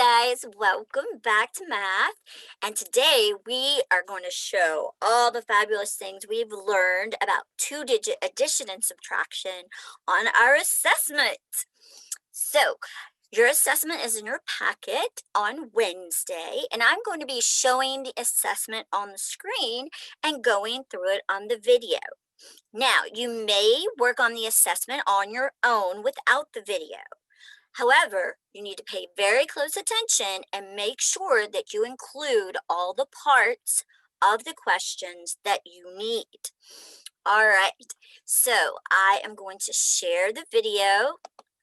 guys, welcome back to math. And today we are going to show all the fabulous things we've learned about two-digit addition and subtraction on our assessment. So, your assessment is in your packet on Wednesday, and I'm going to be showing the assessment on the screen and going through it on the video. Now, you may work on the assessment on your own without the video. However, you need to pay very close attention and make sure that you include all the parts of the questions that you need. All right, so I am going to share the video,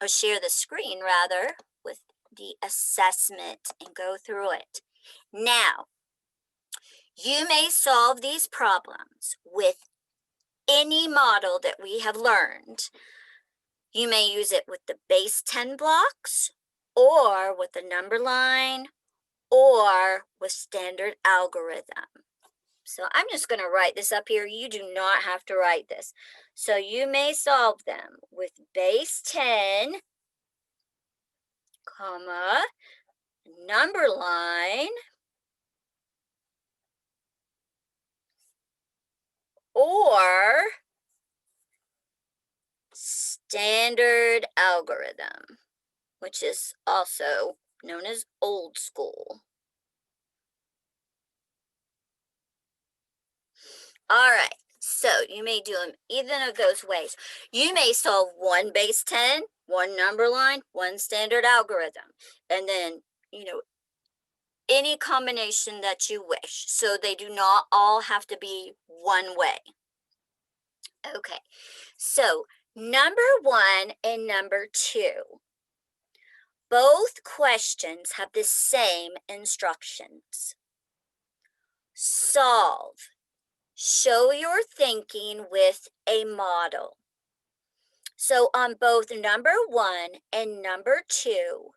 or share the screen rather, with the assessment and go through it. Now, you may solve these problems with any model that we have learned. You may use it with the base 10 blocks, or with the number line, or with standard algorithm. So I'm just going to write this up here. You do not have to write this. So you may solve them with base 10, comma, number line, or standard algorithm, which is also known as old school. All right, so you may do them either of those ways. You may solve one base 10, one number line, one standard algorithm, and then, any combination that you wish. So they do not all have to be one way. Okay, so number 1 and number 2. Both questions have the same instructions. Solve. Show your thinking with a model. So on both number 1 and number 2,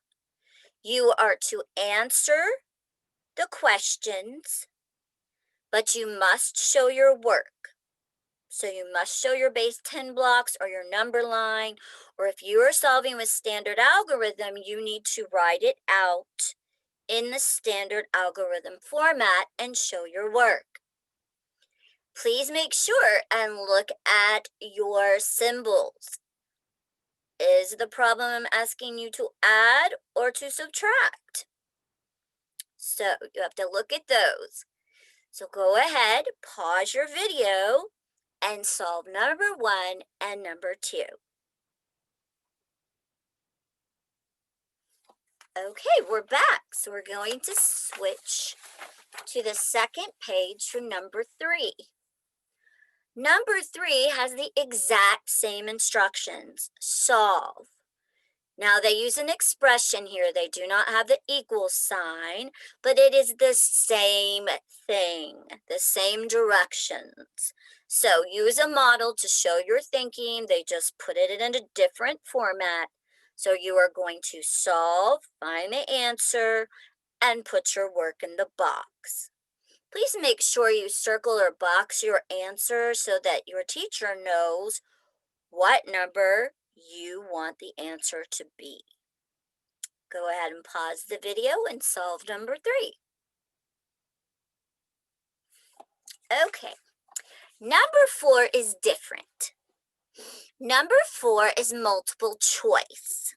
you are to answer the questions, but you must show your work. So you must show your base 10 blocks or your number line, or if you are solving with standard algorithm, you need to write it out in the standard algorithm format and show your work. Please make sure and look at your symbols. Is the problem I'm asking you to add or to subtract? So you have to look at those. So go ahead, pause your video, and solve number 1 and number 2. Okay, we're back. So we're going to switch to the second page for number 3. Number 3 has the exact same instructions. Solve. Now they use an expression here. They do not have the equal sign, but it is the same thing, the same directions. So use a model to show your thinking. They just put it in a different format. So you are going to solve, find the answer, and put your work in the box. Please make sure you circle or box your answer so that your teacher knows what number you want the answer to be. Go ahead and pause the video and solve number 3. Okay, number 4 is different. Number 4 is multiple choice.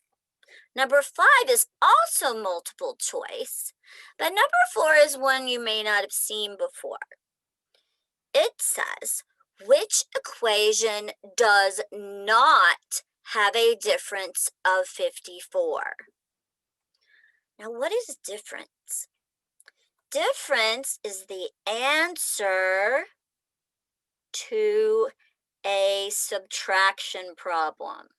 Number 5 is also multiple choice, but number 4 is one you may not have seen before. It says, which equation does not have a difference of 54? Now, what is difference? Difference is the answer to a subtraction problem.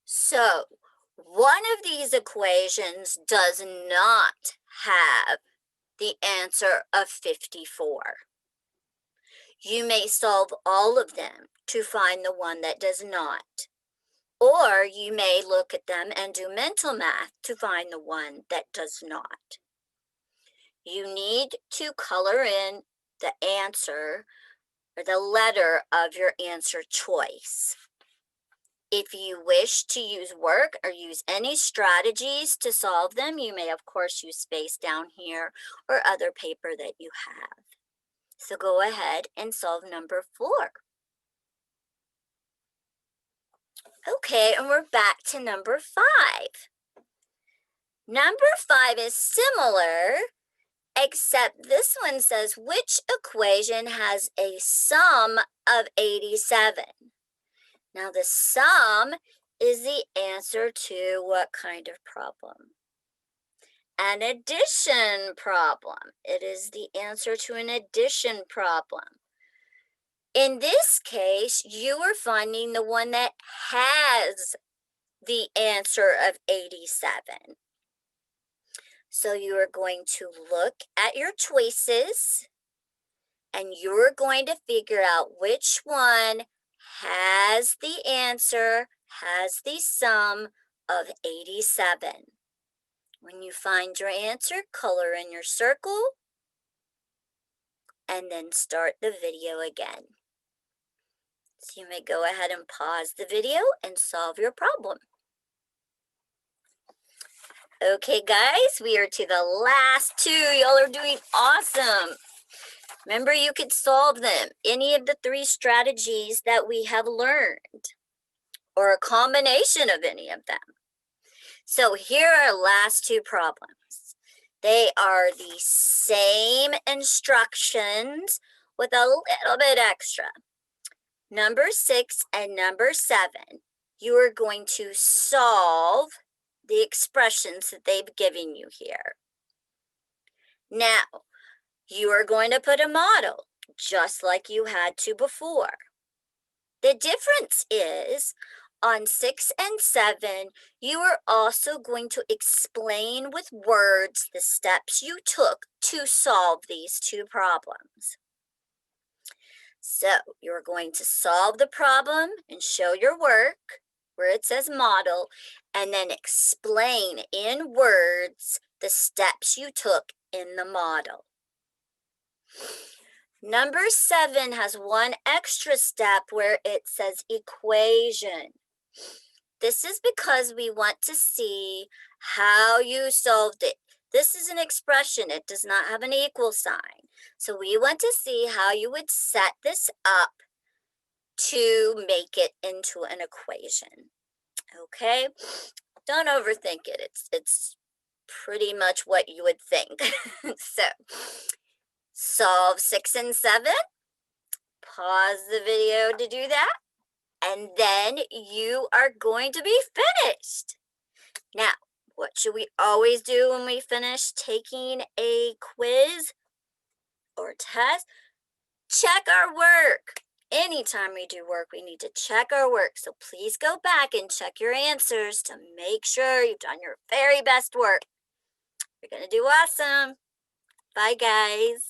So, one of these equations does not have the answer of 54. You may solve all of them to find the one that does not. Or you may look at them and do mental math to find the one that does not. You need to color in the answer, or the letter of your answer choice. If you wish to use work or use any strategies to solve them, you may of course use space down here or other paper that you have. So go ahead and solve number 4. Okay, and we're back to number 5. Number 5 is similar, except this one says which equation has a sum of 87? Now the sum is the answer to what kind of problem? An addition problem. It is the answer to an addition problem. In this case, you are finding the one that has the answer of 87. So you are going to look at your choices and you're going to figure out which one has the answer, has the sum of 87. When you find your answer, color in your circle and then start the video again. So you may go ahead and pause the video and solve your problem. Okay, guys, we are to the last 2. Y'all are doing awesome. Remember, you could solve them, any of the 3 strategies that we have learned, or a combination of any of them. So here are our last 2 problems. They are the same instructions with a little bit extra. Number 6 and number 7, you are going to solve the expressions that they've given you here. Now, you are going to put a model, just like you had to before. The difference is, on 6 and 7, you are also going to explain with words the steps you took to solve these 2 problems. So you're going to solve the problem and show your work where it says model, and then explain in words the steps you took in the model. Number 7 has one extra step where it says equation. This is because we want to see how you solved it. This is an expression. It does not have an equal sign. So we want to see how you would set this up to make it into an equation. Okay? Don't overthink it. It's pretty much what you would think. So, solve 6 and 7. Pause the video to do that. And then you are going to be finished. Now, what should we always do when we finish taking a quiz or test? Check our work. Anytime we do work, we need to check our work. So please go back and check your answers to make sure you've done your very best work. You're going to do awesome. Bye, guys.